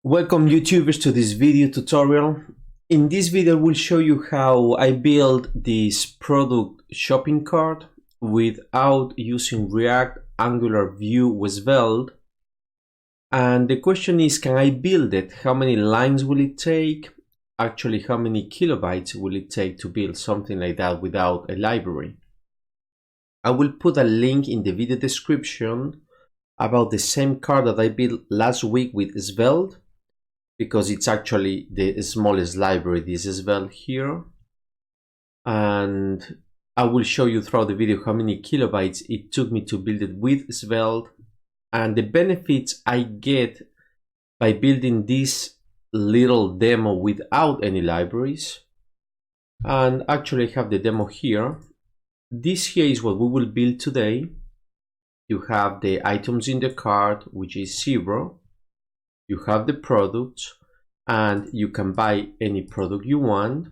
Welcome YouTubers to this video tutorial. In this video we'll show you how I build this product shopping cart without using React, Angular, Vue with Svelte. And the question is, can I build it? How many lines will it take? Actually, how many kilobytes will it take to build something like that without a library? I will put a link in the video description about the same card that I built last week with Svelte, because it's actually the smallest library, this is Svelte here. And I will show you throughout the video how many kilobytes it took me to build it with Svelte and the benefits I get by building this little demo without any libraries. And actually I have the demo here. This here is what we will build today. You have the items in the cart, which is 0. You have the products, and you can buy any product you want.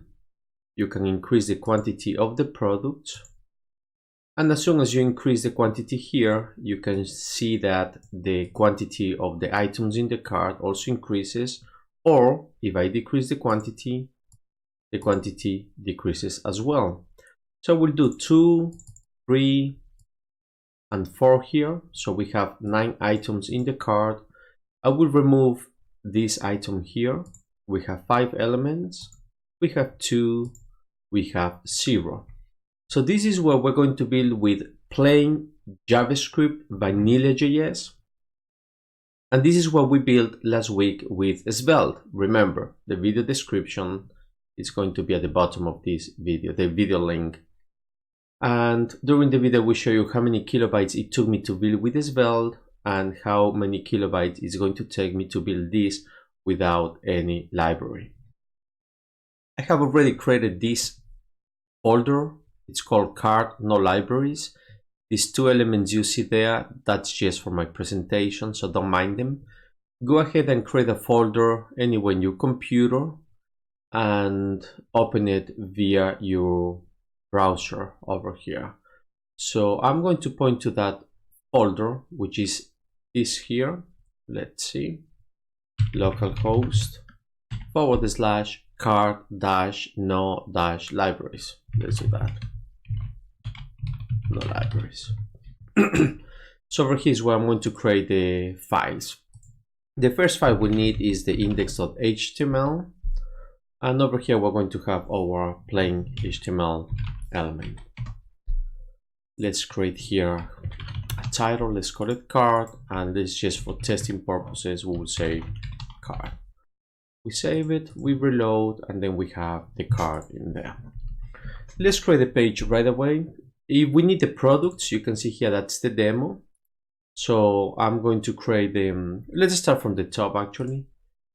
You can increase the quantity of the products. And as soon as you increase the quantity here, you can see that the quantity of the items in the cart also increases. Or if I decrease the quantity decreases as well. So we'll do 2, 3, and 4 here. So we have 9 items in the cart. I will remove this item here. We have 5 elements. We have 2. We have 0. So this is what we're going to build with plain JavaScript Vanilla.js. And this is what we built last week with Svelte. Remember, the video description is going to be at the bottom of this video, the video link. And during the video, we show you how many kilobytes it took me to build with Svelte and how many kilobytes it's going to take me to build this without any library. I have already created this folder. It's called cart, no libraries. These 2 elements you see there, that's just for my presentation, so don't mind them. Go ahead and create a folder anywhere in your computer and open it via your browser over here. So I'm going to point to that folder, which is this here. Let's see, localhost /cart-no-libraries. Let's do that. No libraries. So over here is where I'm going to create the files. The first file we need is the index.html, and over here we're going to have our plain HTML element. Let's create here a title. Let's call it cart, and this is just for testing purposes. We will say cart. We save it, we reload, and then we have the cart in there. Let's create a page right away. If we need the products, you can see here that's the demo. So I'm going to create the, let's start from the top actually.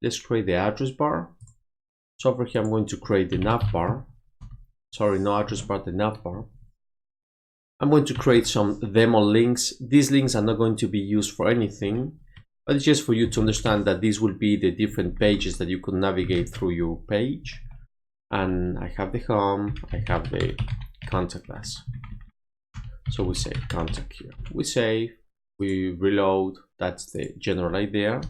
Let's create the address bar. So over here I'm going to create the nav bar. Sorry, no address bar, the nav bar. I'm going to create some demo links. These links are not going to be used for anything, but it's just for you to understand that these will be the different pages that you could navigate through your page. And I have the home, I have the contact us. So we say contact here. We save, we reload, that's the general idea.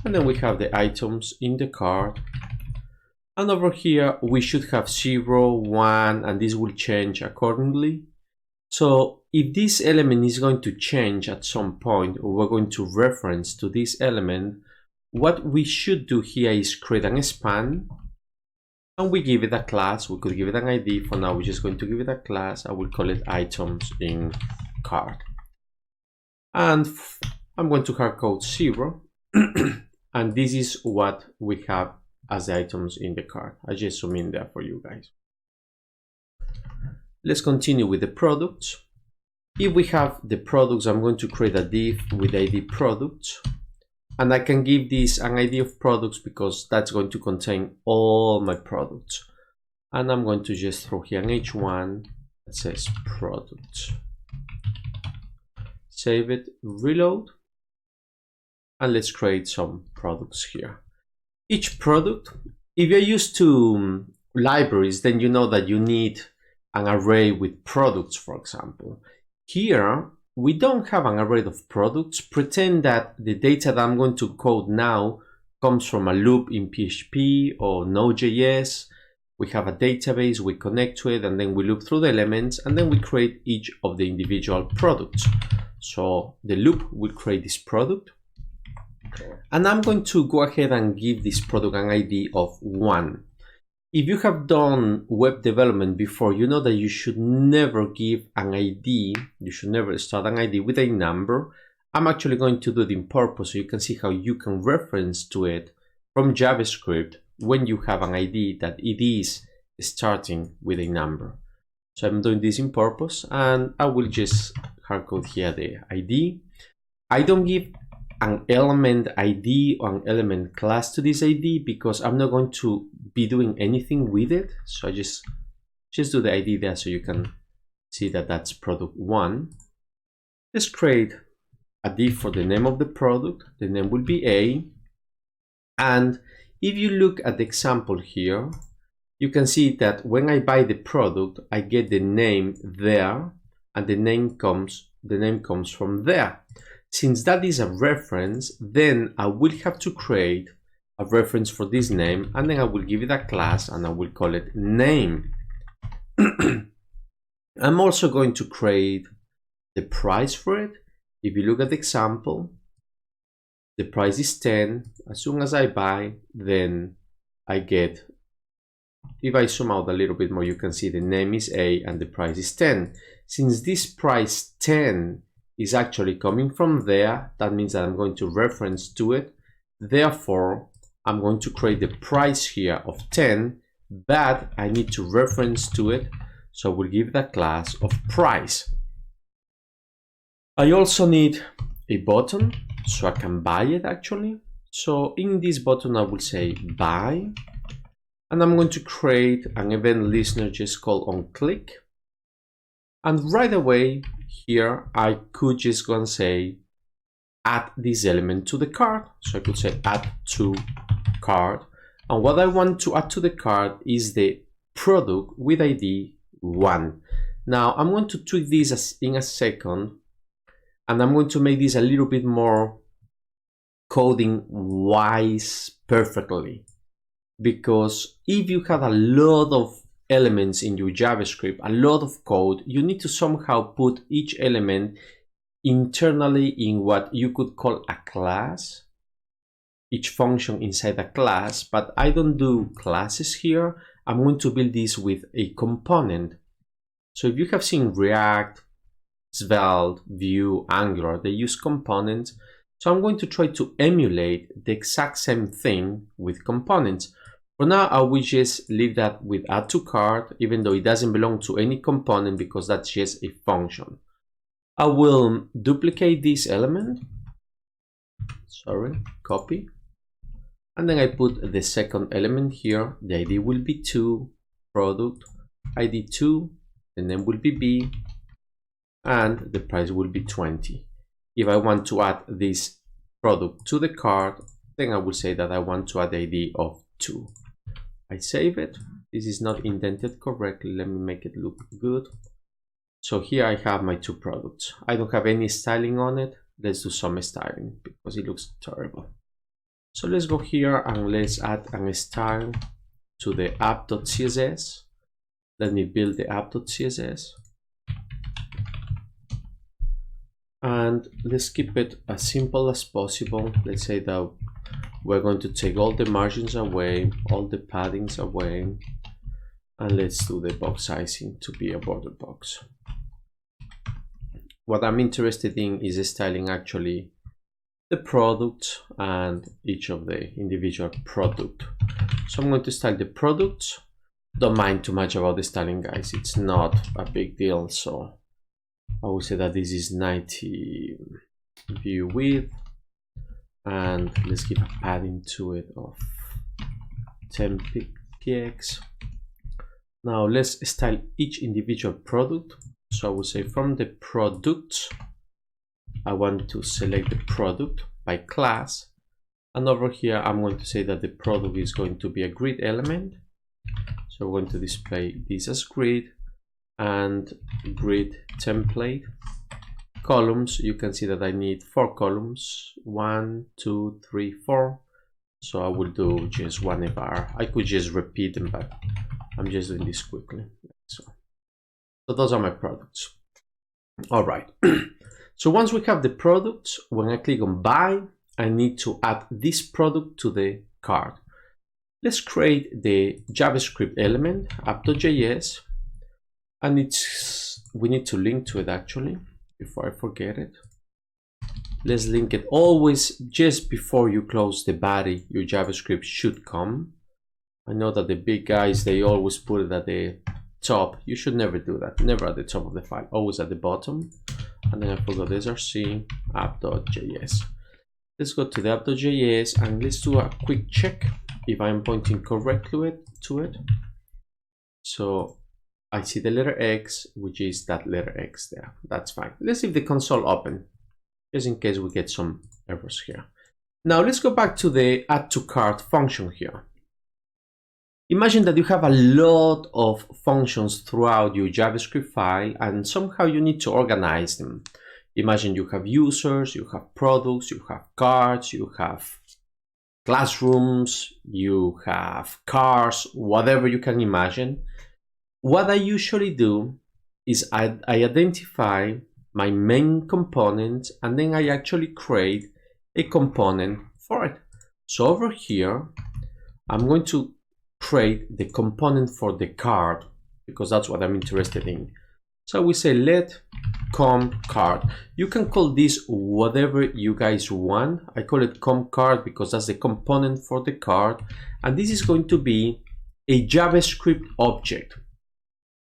And then we have the items in the cart. And over here, we should have 0, 1, and this will change accordingly. So if this element is going to change at some point, or we're going to reference to this element, what we should do here is create an span. And we give it a class. We could give it an ID. For now, we're just going to give it a class. I will call it items in cart. And I'm going to hard code 0. And this is what we have as the items in the cart. I just zoom in there for you guys. Let's continue with the products. If we have the products, I'm going to create a div with ID products. And I can give this an ID of products because that's going to contain all my products. And I'm going to just throw here an H1 that says products. Save it, reload. And let's create some products here. Each product, if you're used to libraries, then you know that you need an array with products, for example. Here, we don't have an array of products. Pretend that the data that I'm going to code now comes from a loop in PHP or Node.js. We have a database, we connect to it, and then we loop through the elements, and then we create each of the individual products. So the loop will create this product, and I'm going to go ahead and give this product an ID of 1. If you have done web development before, you know that you should never give an ID, you should never start an ID with a number. I'm actually going to do it in purpose so you can see how you can reference to it from JavaScript when you have an ID that it is starting with a number. So I'm doing this in purpose, and I will just hardcode here the ID. I don't give an element ID or an element class to this ID because I'm not going to be doing anything with it. So I just do the ID there so you can see that that's product 1. Let's create a div for the name of the product. The name will be A. And if you look at the example here, you can see that when I buy the product, I get the name there, and the name comes from there. Since that is a reference, then I will have to create a reference for this name, and then I will give it a class and I will call it name. I'm also going to create the price for it. If you look at the example, the price is 10. As soon as I buy, then I get, if I zoom out a little bit more, you can see the name is A and the price is 10. Since this price 10 is actually coming from there, that means that I'm going to reference to it. Therefore, I'm going to create the price here of 10, but I need to reference to it. So we'll give that class of price. I also need a button so I can buy it actually. So in this button, I will say buy, and I'm going to create an event listener just called onClick. And right away here, I could just go and say, add this element to the cart. So I could say add to cart. And what I want to add to the cart is the product with ID 1. Now I'm going to tweak this in a second, and I'm going to make this a little bit more coding wise perfectly. Because if you have a lot of elements in your JavaScript, a lot of code, you need to somehow put each element internally in what you could call a class, each function inside a class, but I don't do classes here. I'm going to build this with a component. So if you have seen React, Svelte, Vue, Angular, they use components. So I'm going to try to emulate the exact same thing with components. For now, I will just leave that with add to cart, even though it doesn't belong to any component because that's just a function. I will duplicate this element, copy, and then I put the second element here. The ID will be 2, product, ID 2, the name will be B, and the price will be 20. If I want to add this product to the cart, then I will say that I want to add the ID of 2. I save it. This is not indented correctly. Let me make it look good. So here I have my 2 products. I don't have any styling on it. Let's do some styling because it looks terrible. So let's go here and let's add a style to the app.css. Let me build the app.css. And let's keep it as simple as possible. Let's say that we're going to take all the margins away, all the paddings away, and let's do the box sizing to be a border box. What I'm interested in is styling actually the product and each of the individual product. So I'm going to style the products. Don't mind too much about the styling, guys. It's not a big deal. So I will say that this is 90 view width, and let's give a padding to it of 10 px. Now let's style each individual product. So I will say from the product, I want to select the product by class, and over here I'm going to say that the product is going to be a grid element. So we're going to display this as grid, and grid template columns. You can see that I need 4 columns, 1, 2, 3, 4. So I will do just one var. I could just repeat them, but I'm just doing this quickly. So those are my products. All right. So once we have the products, when I click on buy, I need to add this product to the cart. Let's create the JavaScript element, app.js, and we need to link to it actually, before I forget it. Let's link it always just before you close the body. Your JavaScript should come. I know that the big guys, they always put it at the top. You should never do that. Never at the top of the file, always at the bottom. And then I forgot src app.js. Let's go to the app.js and let's do a quick check if I'm pointing correctly to it. So I see the letter X, which is that letter X there. That's fine. Let's leave the console open, just in case we get some errors here. Now let's go back to the add to cart function here. Imagine that you have a lot of functions throughout your JavaScript file and somehow you need to organize them. Imagine you have users, you have products, you have cards, you have classrooms, you have cars, whatever you can imagine. What I usually do is I identify my main component and then I actually create a component for it. So over here, I'm going to create the component for the card because that's what I'm interested in. So we say let com card. You can call this whatever you guys want. I call it com card because that's the component for the card, and this is going to be a JavaScript object.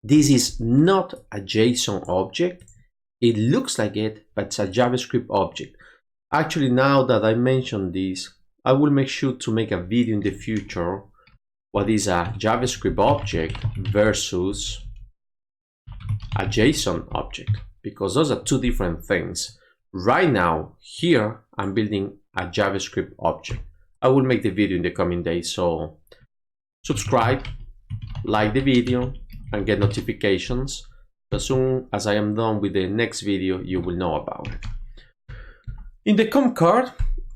This is not a JSON object. It looks like it, but it's a JavaScript object. Actually, now that I mentioned this, I will make sure to make a video in the future what is a JavaScript object versus a JSON object, because those are two different things. Right now, here, I'm building a JavaScript object. I will make the video in the coming days, so subscribe, like the video, and get notifications. As soon as I am done with the next video, you will know about it. In the com card,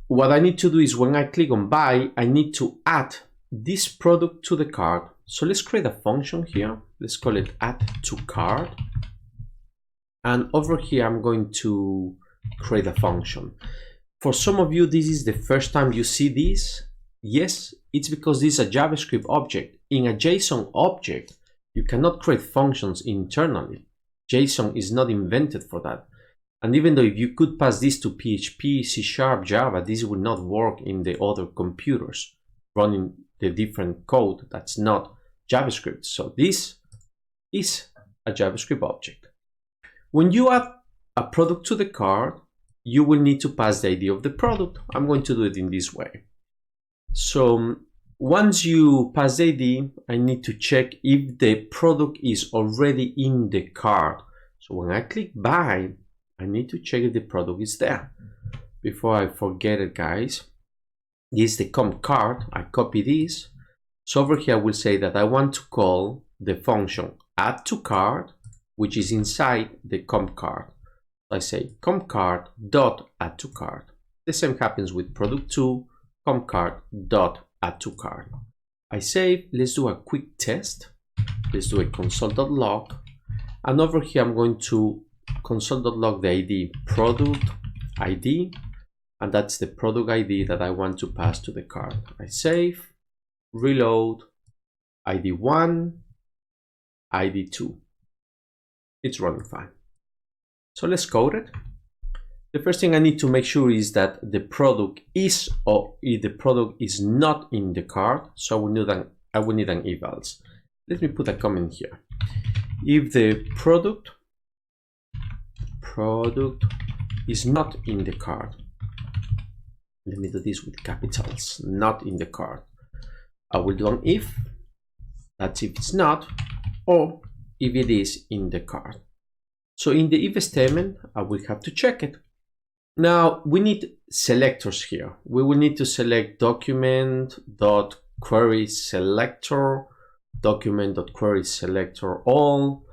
what I need to do is when I click on buy, I need to add this product to the card. So let's create a function here. Let's call it add to card. And over here, I'm going to create a function. For some of you, this is the first time you see this. Yes, it's because this is a JavaScript object. In a JSON object, you cannot create functions internally. JSON is not invented for that. And even though if you could pass this to PHP, C#, Java, this would not work in the other computers running the different code that's not JavaScript. So this is a JavaScript object. When you add a product to the card, you will need to pass the ID of the product. I'm going to do it in this way. So once you pass the ID, I need to check if the product is already in the card. So when I click buy, I need to check if the product is there. Before I forget it, guys, this is the com card. I copy this. So over here, I will say that I want to call the function add to card, which is inside the com card. I say com card dot add to card. The same happens with product 2 com card dot add to card. I save. Let's do a quick test. Let's do a console.log, and over here I'm going to console.log the ID product ID, and that's the product ID that I want to pass to the card. I save, reload, ID 1, ID 2. It's running fine. So let's code it. The first thing I need to make sure is that the product is or if the product is not in the card. So I will need an if else. Let me put a comment here. If the product is not in the card, let me do this with capitals, not in the card. I will do an if, that's if it's not, or if it is in the card. So in the if statement, I will have to check it. Now we need selectors here. We will need to select document.query selector, document.query selector all,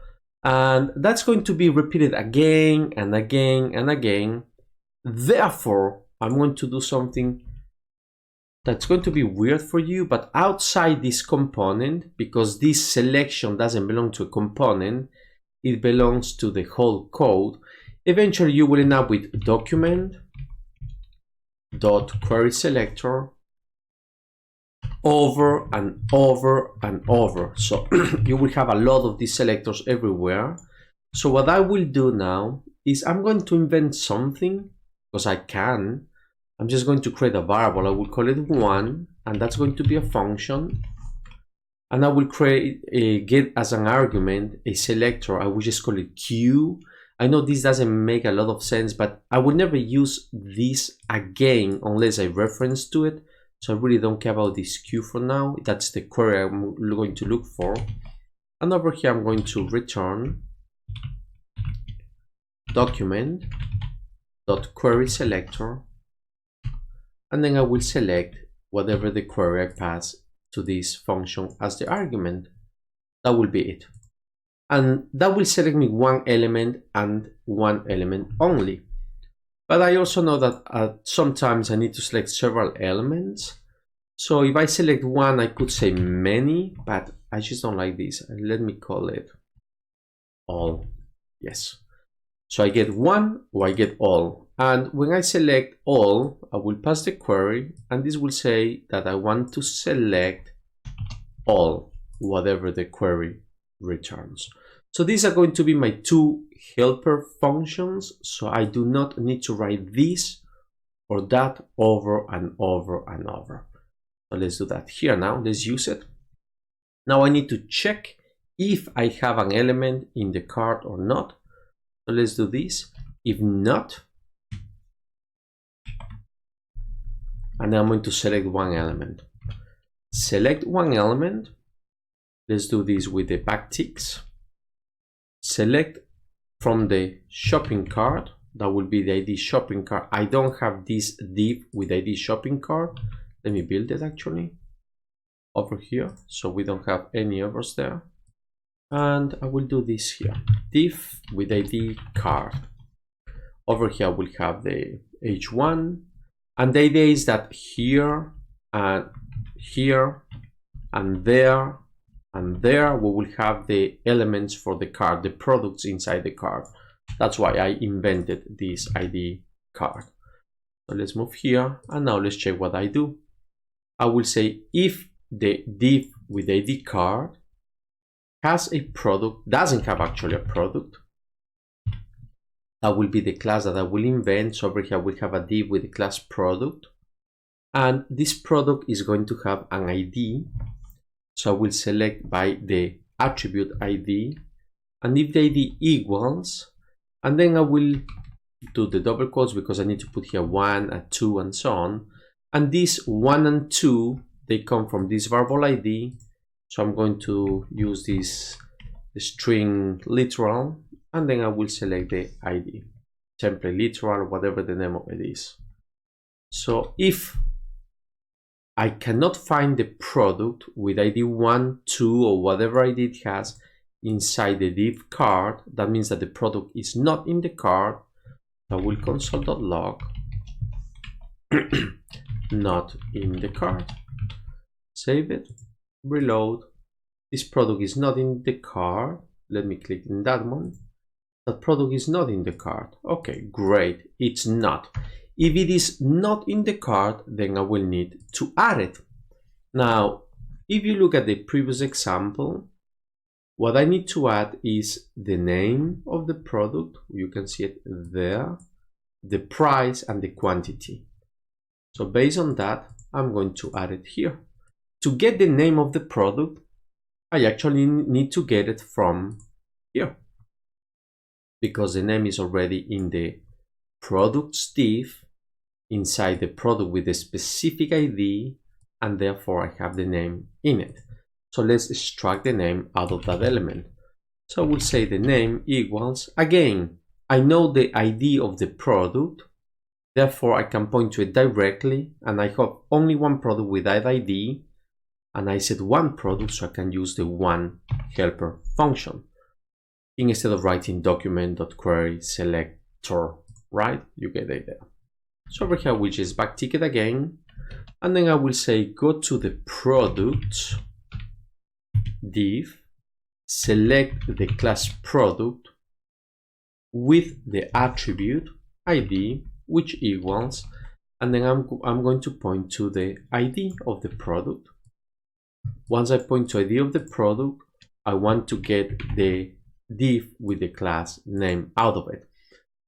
and that's going to be repeated again and again and again. Therefore, I'm going to do something that's going to be weird for you, but outside this component, because this selection doesn't belong to a component, it belongs to the whole code, eventually you will end up with document.querySelector over and over and over. So you will have a lot of these selectors everywhere. So what I will do now is I'm going to invent something, because I can. I'm just going to create a variable. I will call it 1, and that's going to be a function. And I will create get as an argument a selector. I will just call it Q. I know this doesn't make a lot of sense, but I will never use this again unless I reference to it. So I really don't care about this Q for now. That's the query I'm going to look for. And over here, I'm going to return document.querySelector. And then I will select whatever the query I pass to this function as the argument. That will be it. And that will select me one element and one element only. But I also know that sometimes I need to select several elements. So if I select one, I could say many, but I just don't like this. Let me call it all. Yes. So I get one or I get all. And when I select all, I will pass the query, and this will say that I want to select all, whatever the query returns. So these are going to be my two helper functions. So I do not need to write this or that over and over and over. So let's do that here now. Let's use it. Now I need to check if I have an element in the card or not. So let's do this. If not, and then I'm going to select one element. Select one element. Let's do this with the backticks. Select from the shopping cart. That will be the ID shopping cart. I don't have this div with ID shopping cart. Let me build it actually over here, so we don't have any errors there. And I will do this here. Div with ID cart. Over here we'll have the H1. And the idea is that here and here and there and there we will have the elements for the card, the products inside the card. That's why I invented this ID card. So let's move here, and now let's check what I do. I will say if the div with ID card has a product, doesn't have actually a product, that will be the class that I will invent. So over here we'll have a div with the class product, and this product is going to have an ID. So I will select by the attribute ID, and if the ID equals, and then I will do the double quotes because I need to put here 1 and 2 and so on. And these 1 and 2, they come from this variable ID. So I'm going to use this string literal, and then I will select the ID, template literal, whatever the name of it is. So if I cannot find the product with ID 1, 2, or whatever ID it has inside the div card, that means that the product is not in the card. I will console.log not in the card. Save it, reload. This product is not in the card. Let me click in that one. That product is not in the card. Okay, great. It's not. If it is not in the card, then I will need to add it. Now, if you look at the previous example, what I need to add is the name of the product. You can see it there, the price, and the quantity. So based on that, I'm going to add it here. To get the name of the product, I actually need to get it from here, because the name is already in the products div inside the product with a specific ID, and therefore I have the name in it. So let's extract the name out of that element. So we'll say the name equals, again, I know the ID of the product, therefore I can point to it directly, and I have only one product with that ID, and I said one product, so I can use the one helper function instead of writing document.querySelector, right? You get it there. So over here we just backtick it again, And then I will say go to the product div, select the class product with the attribute ID, which equals, and then I'm going to point to the ID of the product. Once I point to ID of the product, I want to get the div with the class name out of it.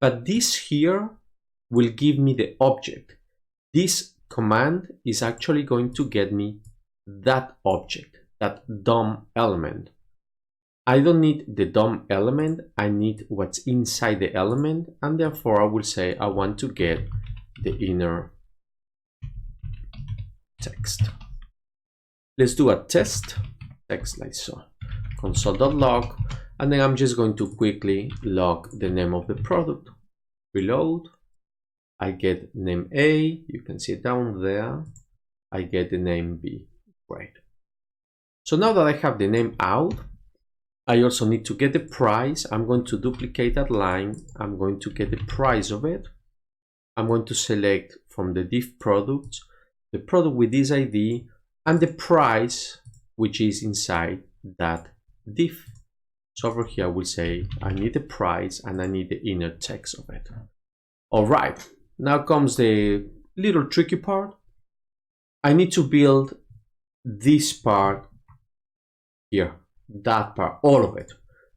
But this here will give me the object. This command is actually going to get me that object, that DOM element. I don't need the DOM element, I need what's inside the element, and therefore I will say I want to get the inner text. Let's do a test, text like so, console.log, and then I'm just going to quickly log the name of the product. Reload, I get name A, you can see it down there, I get the name B, great. So now that I have the name out, I also need to get the price. I'm going to duplicate that line, I'm going to get the price of it, I'm going to select from the div products, the product with this ID, and the price which is inside that div. So over here I will say I need the price and I need the inner text of it. All right, now comes the little tricky part. I need to build this part here, that part, all of it.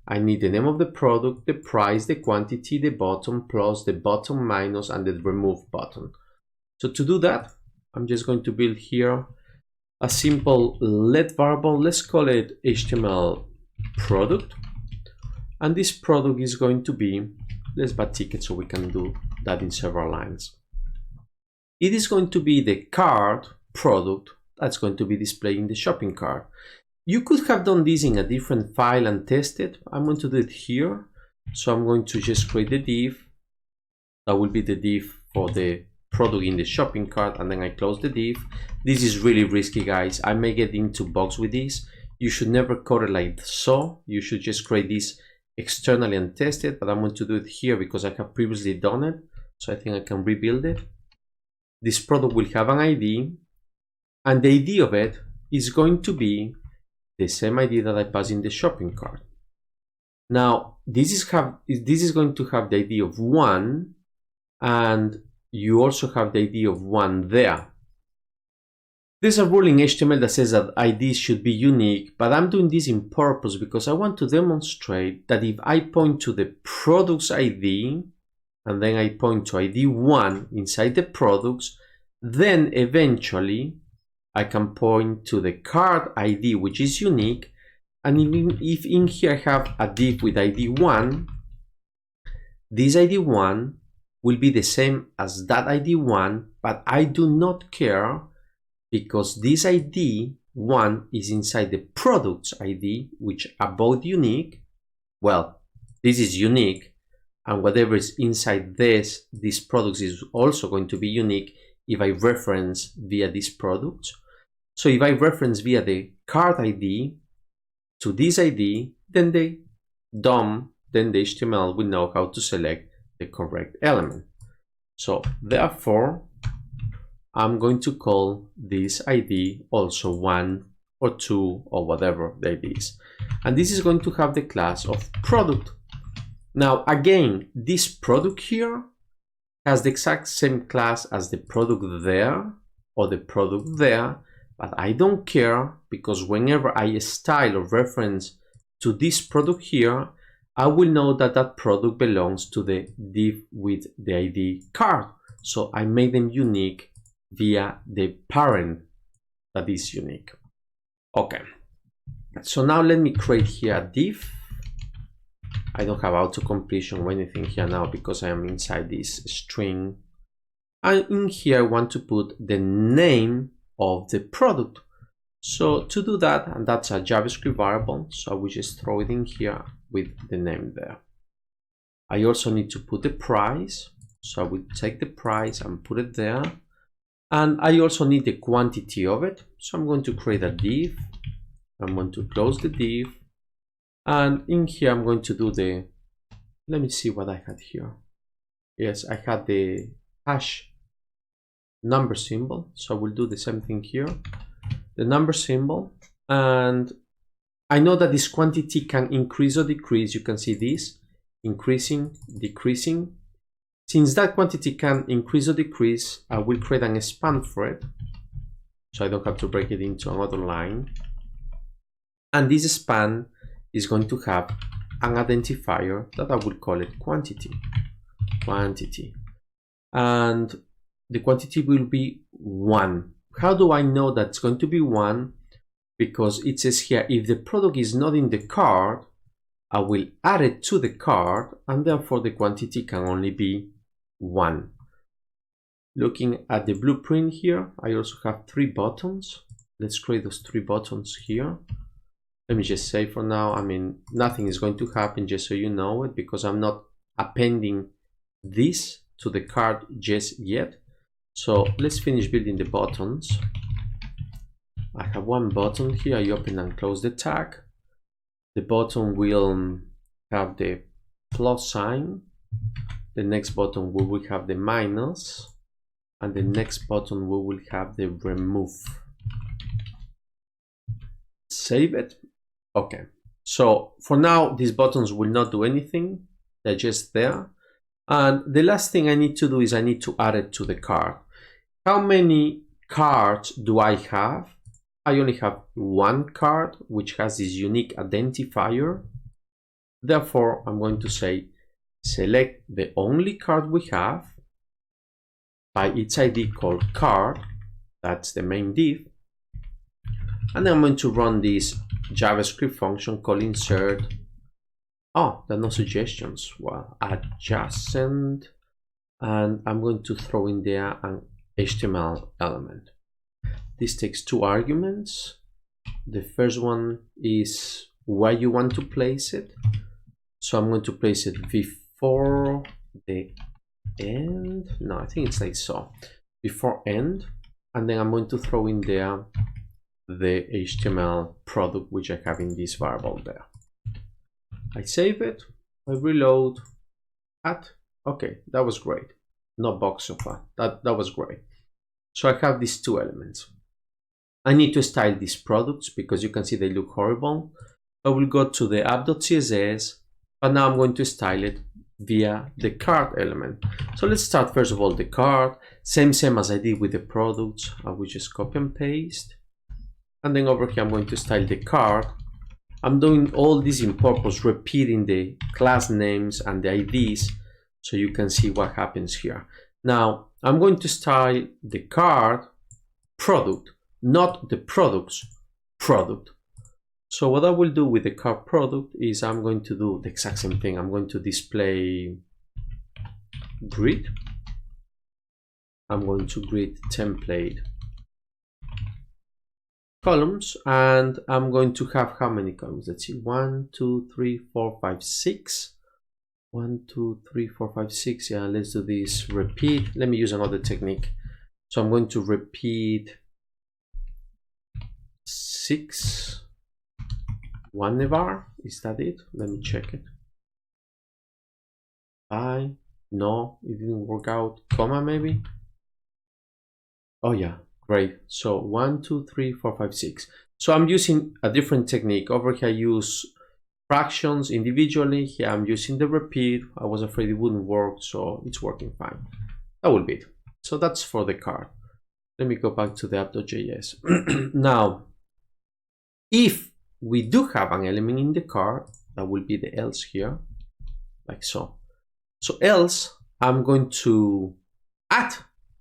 I need the name of the product, the price, the quantity, the button plus, the button minus, and the remove button. So to do that, I'm just going to build here a simple let variable. Let's call it HTML product. And this product is going to be, let's buy ticket so we can do that in several lines. It is going to be the card product that's going to be displayed in the shopping cart. You could have done this in a different file and test it. I'm going to do it here. So I'm going to just create the div. That will be the div for the product in the shopping cart, and then I close the div. This is really risky, guys. I may get into bugs with this. You should never code it like so. You should just create this externally and test it, but I'm going to do it here because I have previously done it. So I think I can rebuild it. This product will have an ID, and the ID of it is going to be the same ID that I pass in the shopping cart. Now, this is going to have the ID of 1, and you also have the ID of 1 there. There's a rule in HTML that says that IDs should be unique, but I'm doing this in purpose because I want to demonstrate that if I point to the product's ID, and then I point to ID 1 inside the products, then eventually I can point to the card ID, which is unique. And if in here I have a div with ID 1, this ID 1 will be the same as that ID 1, but I do not care because this ID 1 is inside the product's ID, which are both unique. Well, this is unique, and whatever is inside this product is also going to be unique if I reference via these products. So if I reference via the card ID to this ID, then the DOM, then the HTML will know how to select the correct element. So therefore, I'm going to call this ID also 1 or 2 or whatever the ID is. And this is going to have the class of product. Now again, this product here has the exact same class as the product there or the product there, but I don't care because whenever I style or reference to this product here, I will know that that product belongs to the div with the ID card. So I make them unique via the parent that is unique. Okay, so now let me create here a div. I don't have auto completion or anything here now because I am inside this string. And in here I want to put the name of the product. So to do that, and that's a JavaScript variable, so I will just throw it in here with the name there. I also need to put the price, so I will take the price and put it there. And I also need the quantity of it, so I'm going to create a div. I'm going to close the div, and in here I'm going to do the, let me see what I had here. Yes, I had the hash number symbol. So I will do the same thing here, the number symbol, and I know that this quantity can increase or decrease. You can see this increasing, decreasing. Since that quantity can increase or decrease, I will create an span for it, so I don't have to break it into another line. And this span is going to have an identifier that I will call it quantity. And the quantity will be 1. How do I know that it's going to be 1? Because it says here, if the product is not in the cart, I will add it to the cart, and therefore the quantity can only be 1. Looking at the blueprint here, I also have 3 buttons. Let's create those 3 buttons here. Let me just say for now, I mean, nothing is going to happen, just so you know it, because I'm not appending this to the cart just yet. So let's finish building the buttons. I have 1 button here. I open and close the tag. The button will have the plus sign. The next button we will have the minus, and the next button we will have the remove. Save it. Okay, so for now these buttons will not do anything, they're just there. And the last thing I need to do is I need to add it to the cart. How many cards do I have? I only have 1 card which has this unique identifier. Therefore, I'm going to say select the only card we have by its ID called card. That's the main div. And then I'm going to run this JavaScript function called insert. Oh, there are no suggestions. Well, adjacent, and I'm going to throw in there an HTML element. This takes 2 arguments. The first one is where you want to place it. So I'm going to place it before the end. No, I think it's like so. Before end. And then I'm going to throw in there the HTML product which I have in this variable there. I save it, I reload, add. Okay, that was great. No bugs so far. That was great. So I have these 2 elements. I need to style these products because you can see they look horrible. I will go to the app.css, but now I'm going to style it via the cart element. So let's start first of all the cart, same as I did with the products. I will just copy and paste. And then over here I'm going to style the cart. I'm doing all this in purpose, repeating the class names and the IDs so you can see what happens here. Now I'm going to style the cart product, not the products product. So what I will do with the cart product is I'm going to do the exact same thing. I'm going to display grid. I'm going to grid template columns, and I'm going to have how many columns? Let's see, 1, 2, 3, 4, 5, 6. 1, 2, 3, 4, 5, 6. Yeah, let's do this. Repeat. Let me use another technique. So I'm going to repeat 6. 1 var. Is that it? Let me check it. No, it didn't work out. Comma maybe. Oh yeah. Great. So 1, 2, 3, 4, 5, 6. So I'm using a different technique. Over here I use fractions individually. Here I'm using the repeat. I was afraid it wouldn't work, so it's working fine. That will be it. So that's for the card. Let me go back to the app.js. Now, if we do have an element in the card, that will be the else here, like so. So else, I'm going to add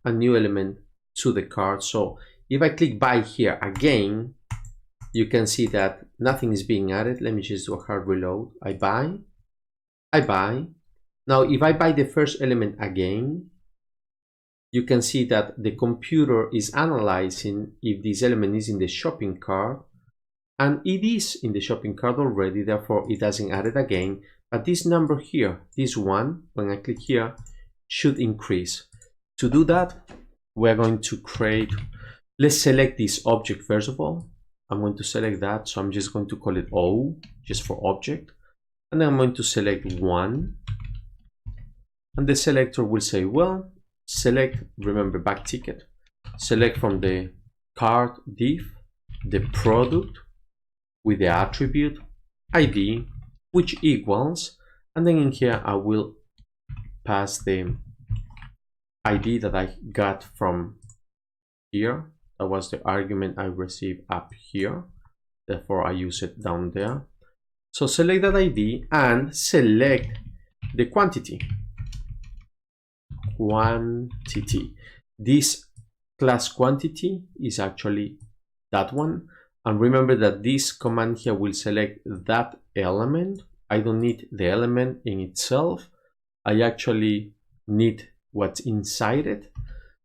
a new element to the card. So if I click buy here again, you can see that nothing is being added. Let me just do a hard reload. I buy. Now if I buy the first element again, you can see that the computer is analyzing if this element is in the shopping cart, and it is in the shopping cart already, therefore it doesn't add it again. But this number here, this one, when I click here, should increase. To do that, we're going to create, let's select this object first of all. I'm going to select that, so I'm just going to call it O, just for object. And then I'm going to select 1. And the selector will say, well, select, remember back ticket, select from the card div the product with the attribute ID, which equals, and then in here I will pass the ID that I got from here. That was the argument I received up here, therefore I use it down there. So select that ID and select the quantity. This class quantity is actually that one, and remember that this command here will select that element. I don't need the element in itself, I actually need what's inside it.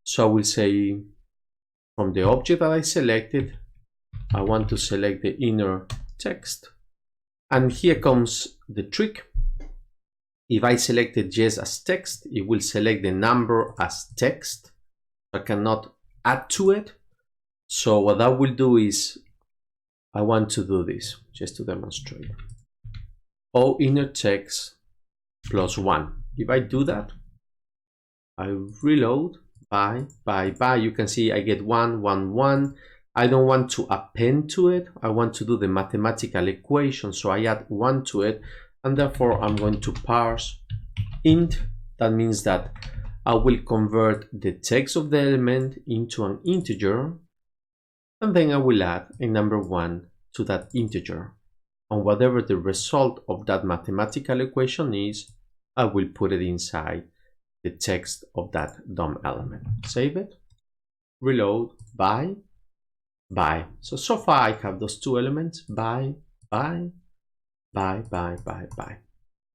So I will say from the object that I selected, I want to select the inner text, and here comes the trick. If I selected yes as text, it will select the number as text. I cannot add to it. So what I will do is, I want to do this just to demonstrate. O inner text plus 1. If I do that, I reload by, you can see I get 1, 1, 1. I don't want to append to it. I want to do the mathematical equation. So I add 1 to it, and therefore I'm going to parse int. That means that I will convert the text of the element into an integer, and then I will add a number 1 to that integer. And whatever the result of that mathematical equation is, I will put it inside the text of that DOM element. Save it, reload, by. So far I have those two elements, by.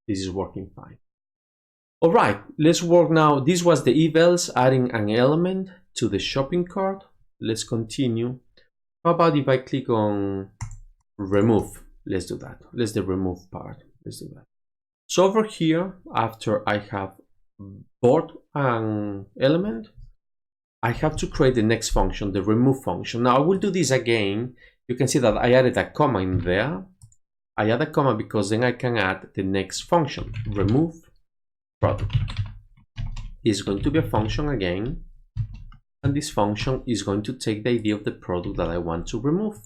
This is working fine. All right, let's work now. This was the evals, adding an element to the shopping cart. Let's continue. How about if I click on remove? Let's do that. Let's the remove part. Let's do that. So over here, after I have bought an element, I have to create the next function, the remove function. Now I will do this again. You can see that I added a comma in there. I add a comma because then I can add the next function, remove product. It's going to be a function again, and this function is going to take the ID of the product that I want to remove.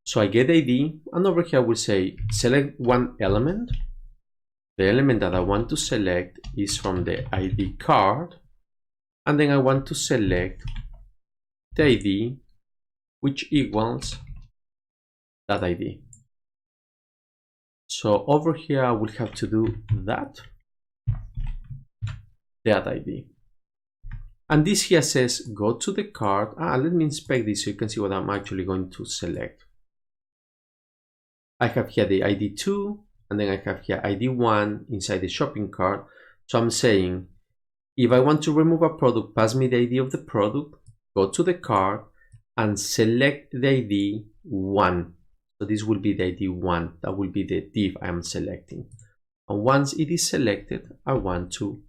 So I get ID, and over here I will say select one element. The element that I want to select is from the ID card, and then I want to select the ID which equals that ID. So over here I will have to do that ID. And this here says go to the card. Let me inspect this so you can see what I'm actually going to select. I have here the ID 2, and then I have here ID 1 inside the shopping cart. So I'm saying, if I want to remove a product, pass me the ID of the product, go to the cart, and select the ID 1. So this will be the ID 1. That will be the div I am selecting. And once it is selected, I want to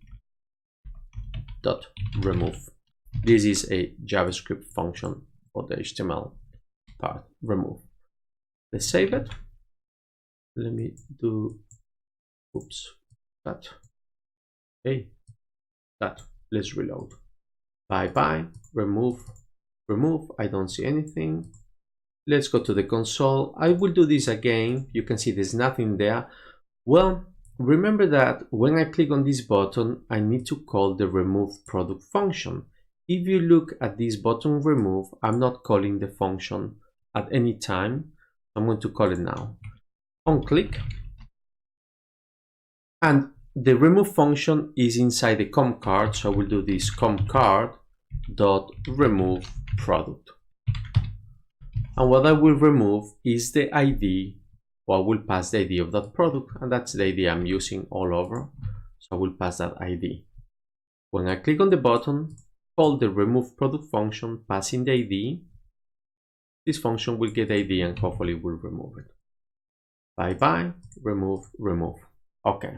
dot remove. This is a JavaScript function for the HTML part, remove. Let's save it. Let me do, oops, that. Hey, that. Let's reload. Bye, remove. I don't see anything. Let's go to the console. I will do this again. You can see there's nothing there. Well, remember that when I click on this button, I need to call the remove product function. If you look at this button remove, I'm not calling the function at any time. I'm going to call it now. On click, and the remove function is inside the com card. So I will do this com card dot remove product. And what I will remove is the ID, or I will pass the ID of that product, and that's the ID I'm using all over. So I will pass that ID. When I click on the button, call the remove product function, passing the ID, this function will get ID and hopefully will remove it. Bye, remove. Okay.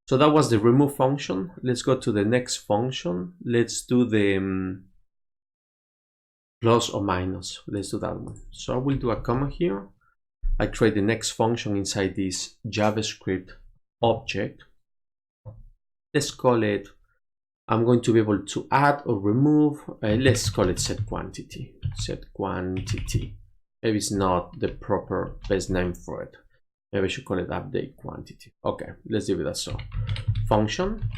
So that was the remove function. Let's go to the next function. Let's do the plus or minus. Let's do that one. So I will do a comma here. I create the next function inside this JavaScript object. Let's call it I'm going to be able to add or remove, let's call it set quantity. Set quantity. Maybe it's not the proper best name for it. Maybe I should call it update quantity. Okay, let's leave it as so. Function.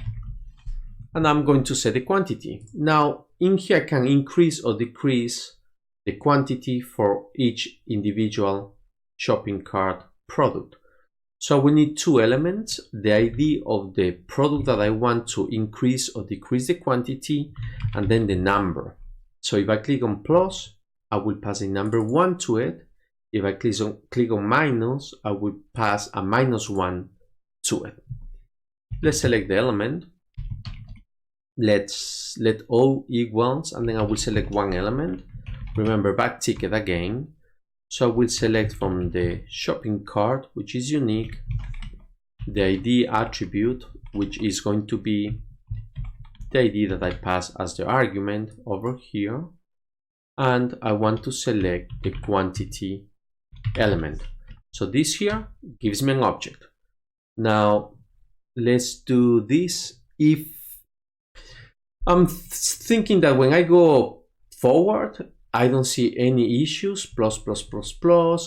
And I'm going to set the quantity. Now, in here I can increase or decrease the quantity for each individual shopping cart product. So we need two elements, the ID of the product that I want to increase or decrease the quantity, and then the number. So if I click on plus, I will pass a number 1 to it. If I click on minus, I will pass a -1 to it. Let's select the element. Let's let O equals, and then I will select one element. Remember, back ticket again. So I will select from the shopping cart, which is unique, the ID attribute, which is going to be the ID that I pass as the argument over here. And I want to select the quantity element. So this here gives me an object. Now let's do this. If I'm thinking that when I go forward, I don't see any issues, plus,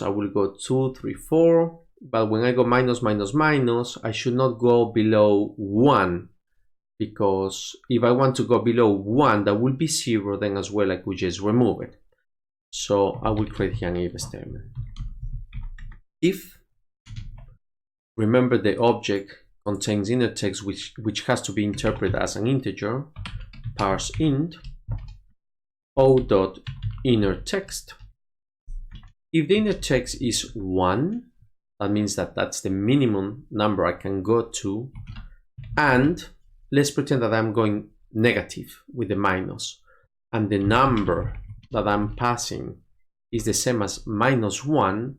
I will go 2, 3, 4, but when I go minus, I should not go below 1, because if I want to go below 1, that will be 0, then as well I could just remove it. So I will create here an if statement. If, remember the object contains inner text which has to be interpreted as an integer, parse int o.inner text. If the inner text is 1, that means that that's the minimum number I can go to, and let's pretend that I'm going negative with the minus, and the number that I'm passing is the same as -1.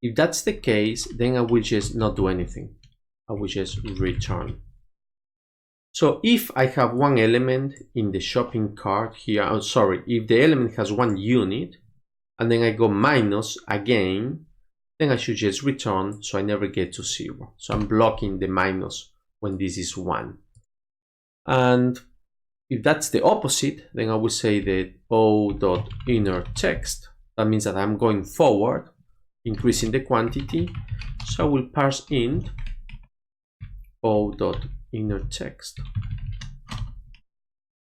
If that's the case, then I will just not do anything. I will just return. So if I have one element in the shopping cart here, oh, sorry, if the element has one unit, and then I go minus again, then I should just return, so I never get to 0. So I'm blocking the minus when this is 1. And if that's the opposite, then I will say that o.inner text. That means that I'm going forward, increasing the quantity. So I will parse int o.inner text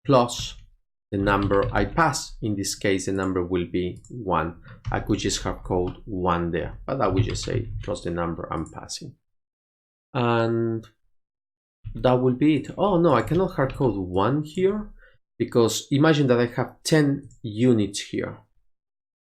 plus the number I pass. In this case, the number will be 1. I could just have code 1 there, but I will just say plus the number I'm passing. And that will be it. Oh no, I cannot hard code 1 here, because imagine that I have 10 units here,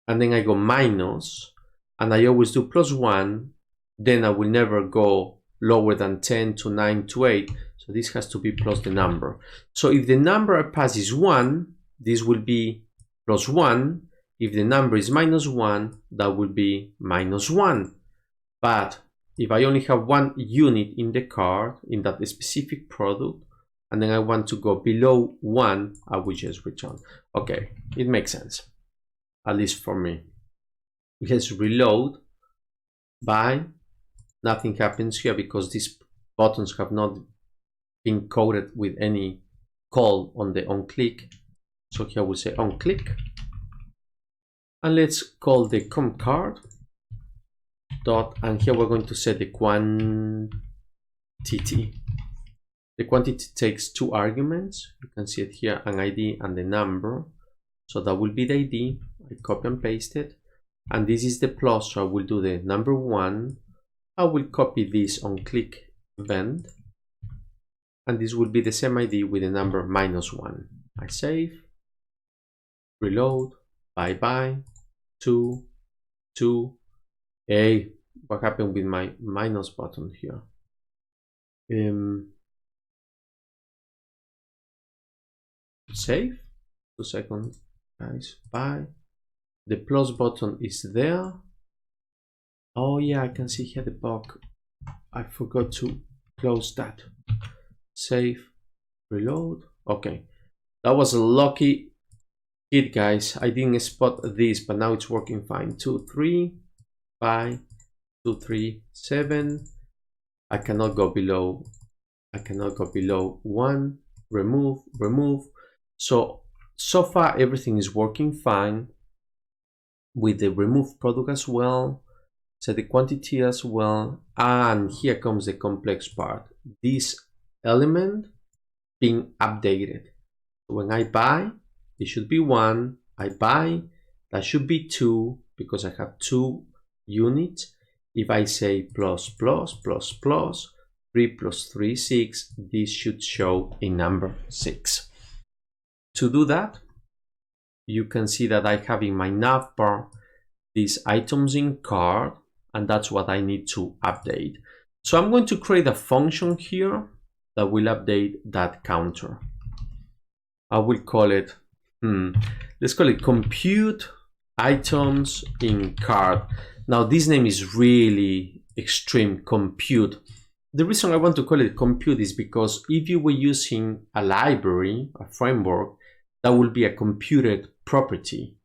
and then I go minus, and I always do +1, then I will never go lower than 10 to 9 to 8. So this has to be plus the number. So if the number I pass is 1, this will be +1. If the number is -1, that will be -1. But if I only have one unit in the cart, in that specific product, and then I want to go below 1, I will just return. Okay, it makes sense, at least for me. Let's reload by, nothing happens here because these buttons have not been coded with any call on the onClick. So here we'll say onClick, and let's call the comCart dot, and here we're going to set the quantity. The quantity takes 2 arguments. You can see it here, an ID and the number. So that will be the ID. I copy and paste it, and this is the plus, so I will do the number 1. I will copy this on click event, and this will be the same ID with the number -1. I save, reload, bye, 2, 2. Hey, what happened with my minus button here? Save, 2 seconds, guys, bye. The plus button is there. Oh yeah, I can see here the bug. I forgot to close that. Save, reload. Okay, that was a lucky hit, guys. I didn't spot this, but now it's working fine. 2, 3, 5, 2, 3, 7. I cannot go below 1. remove, remove. So far everything is working fine with the remove product as well, set the quantity as well, and here comes the complex part. This element being updated. When I buy, it should be 1. I buy, that should be 2 because I have 2 units. If I say plus plus plus plus 3 plus 3 6, this should show a number 6. To do that, you can see that I have in my navbar these items in cart, and that's what I need to update. So I'm going to create a function here that will update that counter. I will call it, let's call it compute items in cart. Now this name is really extreme, compute. The reason I want to call it compute is because if you were using a library, a framework, that will be a computed property.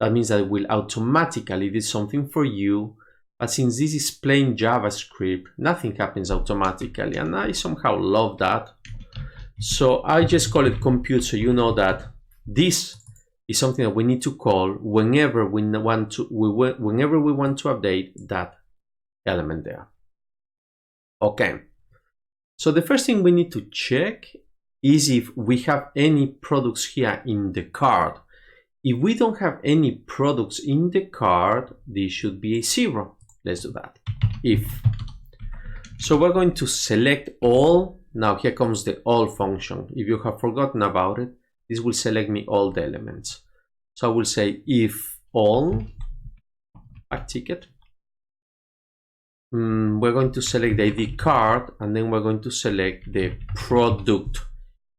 That means that it will automatically do something for you. But since this is plain JavaScript, nothing happens automatically. And I somehow love that. So I just call it compute, so you know that this is something that we need to call whenever we want to update that element there. Okay. So the first thing we need to check is if we have any products here in the cart. If we don't have any products in the cart, this should be a 0. Let's do that. If. So we're going to select all. Now here comes the all function. If you have forgotten about it, this will select me all the elements. So I will say if all back ticket. We're going to select the ID card, and then we're going to select the product,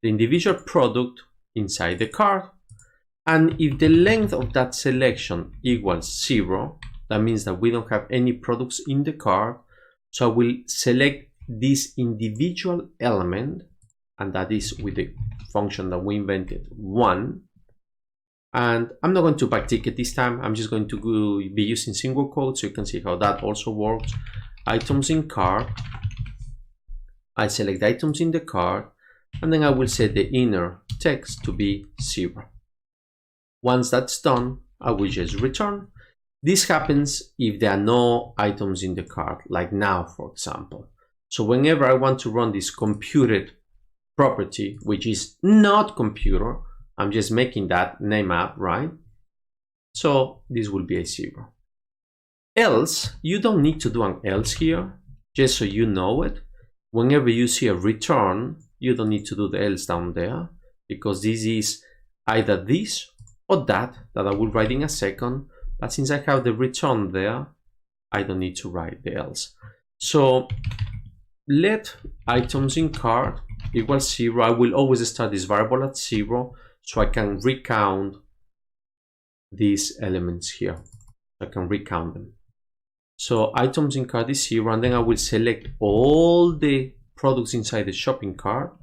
the individual product inside the card. And if the length of that selection equals 0, that means that we don't have any products in the card. So I will select this individual element, and that is with the function that we invented, 1. And I'm not going to backticket this time. I'm just going to be using single quotes, so you can see how that also works. Items in cart. I select items in the cart, and then I will set the inner text to be 0. Once that's done, I will just return. This happens if there are no items in the cart, like now, for example. So whenever I want to run this computed property, which is not computer, I'm just making that name up, right? So this will be a 0. Else, you don't need to do an else here, just so you know it. Whenever you see a return, you don't need to do the else down there, because this is either this or that I will write in a second. But since I have the return there, I don't need to write the else. So let items in cart equals 0. I will always start this variable at 0, so I can recount these elements here. I can recount them. So items in cart is 0, and then I will select all the products inside the shopping cart.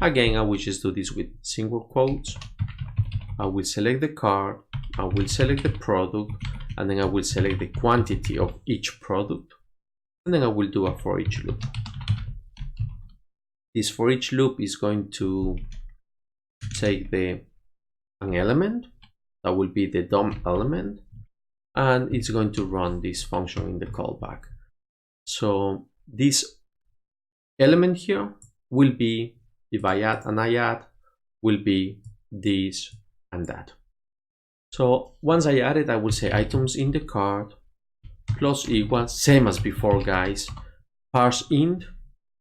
Again, I will just do this with single quotes. I will select the cart, I will select the product, and then I will select the quantity of each product, and then I will do a for each loop. This for each loop is going to take an element that will be the DOM element, and it's going to run this function in the callback. So this element here will be, if I add and I add, will be this and that. So once I add it, I will say items in the cart plus equals, same as before, guys, parse int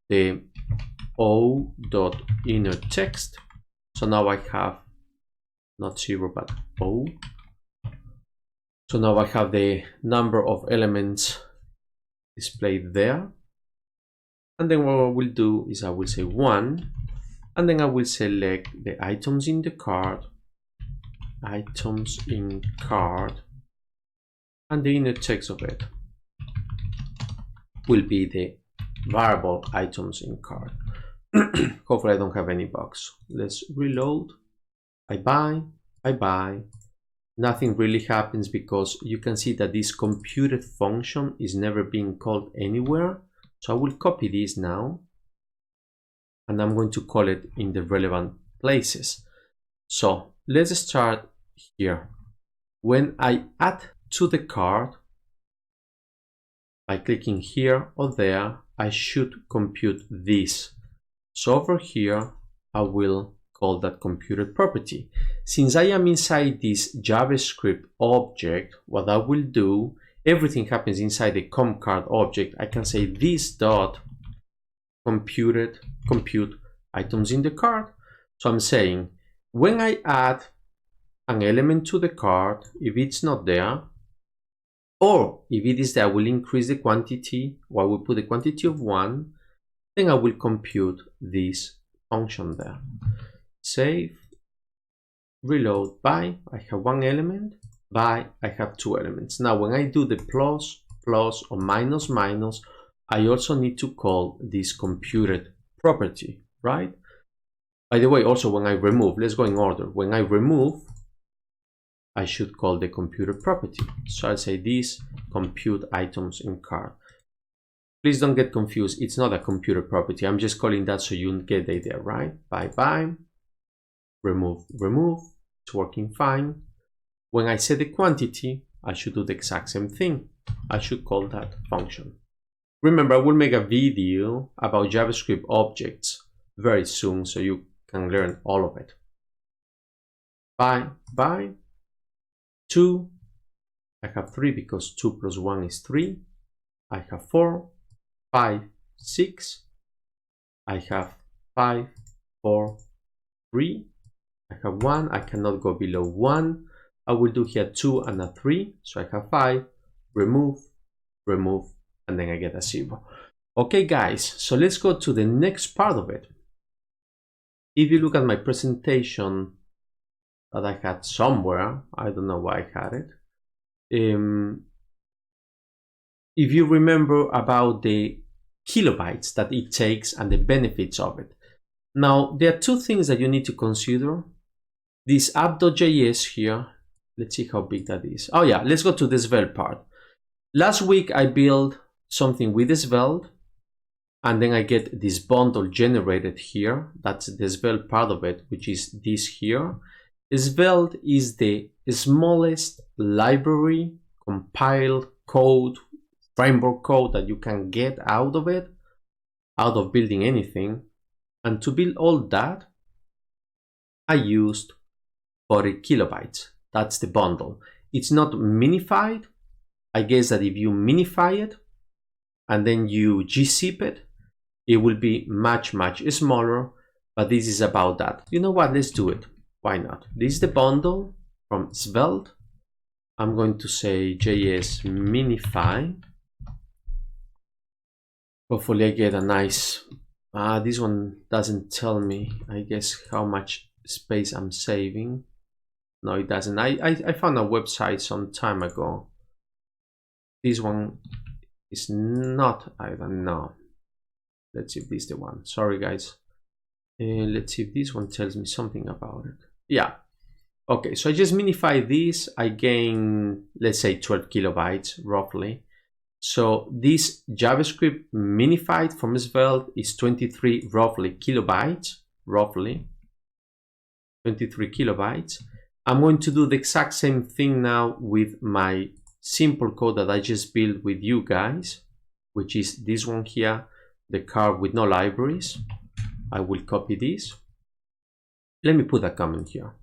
the o.inner text. So now I have not 0 but o. So now I have the number of elements displayed there. And then what I will do is I will say 1, and then I will select the items in the cart, items in cart, and the inner text of it will be the variable items in cart. Hopefully I don't have any bugs. Let's reload. I buy. Nothing really happens because you can see that this computed function is never being called anywhere. So I will copy this now, and I'm going to call it in the relevant places. So let's start here. When I add to the cart, by clicking here or there, I should compute this. So over here, I will call that computed property. Since I am inside this JavaScript object, what I will do, everything happens inside the comCart object. I can say this dot compute items in the cart. So I'm saying when I add an element to the cart, if it's not there, or if it is there, I will increase the quantity, or I will put the quantity of 1, then I will compute this function there. Save, reload by, I have 1 element, by, I have 2 elements. Now when I do the plus, or minus, minus, I also need to call this computed property, right? By the way, also when I remove, let's go in order. When I remove, I should call the computed property. So I'll say this compute items in cart. Please don't get confused. It's not a computed property. I'm just calling that so you get the idea, right? By, remove, it's working fine. When I set the quantity, I should do the exact same thing. I should call that function. Remember, I will make a video about JavaScript objects very soon so you can learn all of it. By 2, I have 3 because 2 plus 1 is 3. I have 4, 5, 6. I have 5, 4, 3. I have 1. I cannot go below 1. I will do here 2 and a 3. So I have 5. Remove, and then I get a 0. Okay, guys, so let's go to the next part of it. If you look at my presentation that I had somewhere, I don't know why I had it. If you remember about the kilobytes that it takes and the benefits of it. Now, there are 2 things that you need to consider. This app.js here, let's see how big that is. Oh yeah, let's go to the Svelte part. Last week I built something with the Svelte, and then I get this bundle generated here. That's the Svelte part of it, which is this here. Svelte is the smallest library, compiled code, framework code that you can get out of it, out of building anything. And to build all that, I used 40 kilobytes. That's the bundle. It's not minified. I guess that if you minify it and then you gzip it, it will be much smaller, but this is about that. You know what? Let's do it. Why not? This is the bundle from Svelte. I'm going to say JS Minify. Hopefully I get a nice, this one doesn't tell me, I guess, how much space I'm saving. No, it doesn't. I found a website some time ago. This one is not, I don't know. Let's see if this is the one. Sorry, guys. Let's see if this one tells me something about it. Yeah. Okay, so I just minify this. I gain, let's say, 12 kilobytes roughly. So this JavaScript minified from Svelte is 23 roughly kilobytes, roughly 23 kilobytes. I'm going to do the exact same thing now with my simple code that I just built with you guys, which is this one here, the card with no libraries. I will copy this. Let me put a comment here.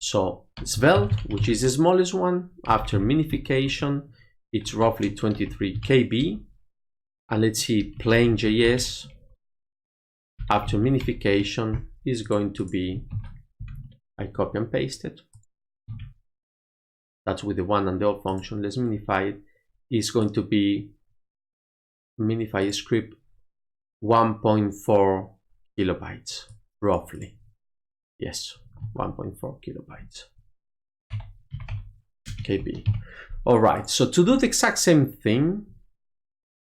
So Svelte, which is the smallest one, after minification, it's roughly 23 KB. And let's see, plain JS after minification is going to be, I copy and paste it. That's with the one and the all function. Let's minify it. Is going to be minify script 1.4 kilobytes roughly. Yes, 1.4 kilobytes KB. All right, so to do the exact same thing,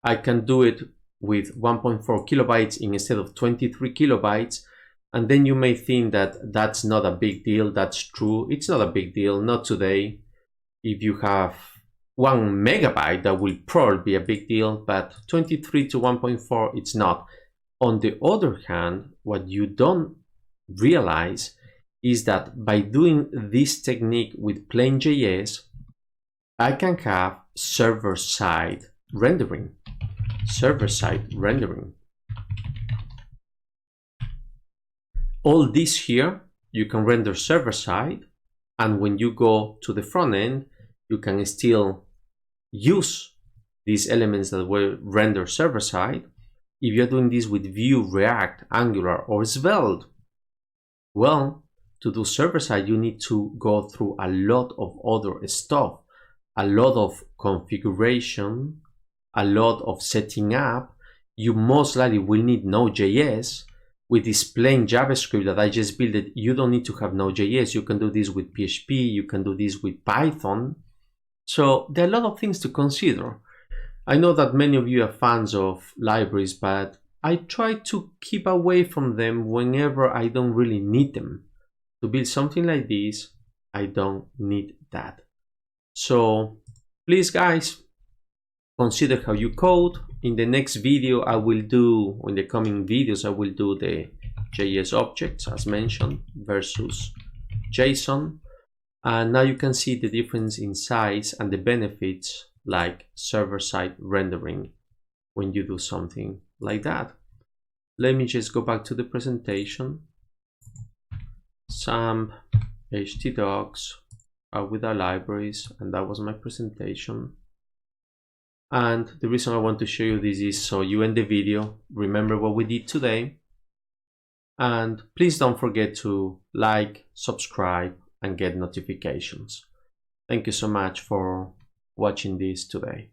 I can do it with 1.4 kilobytes instead of 23 kilobytes. And then you may think that that's not a big deal. That's true. It's not a big deal. Not today. If you have 1 megabyte, that will probably be a big deal, but 23 to 1.4, it's not. On the other hand, what you don't realize is that by doing this technique with plain.js, I can have server-side rendering. Server-side rendering. All this here, you can render server-side, and when you go to the front end, you can still use these elements that were rendered server-side. If you're doing this with Vue, React, Angular, or Svelte, well, to do server-side, you need to go through a lot of other stuff, a lot of configuration, a lot of setting up. You most likely will need Node.js. With this plain JavaScript that I just built, you don't need to have Node.js. You can do this with PHP, you can do this with Python. So there are a lot of things to consider. I know that many of you are fans of libraries, but I try to keep away from them whenever I don't really need them. To build something like this, I don't need that. So please guys, consider how you code. In the next video I will do, in the coming videos, I will do the JS objects as mentioned versus JSON. And now you can see the difference in size and the benefits like server-side rendering when you do something like that. Let me just go back to the presentation. Some htdocs with our libraries, and that was my presentation. And the reason I want to show you this is so you end the video, remember what we did today. And please don't forget to like, subscribe, and get notifications. Thank you so much for watching this today.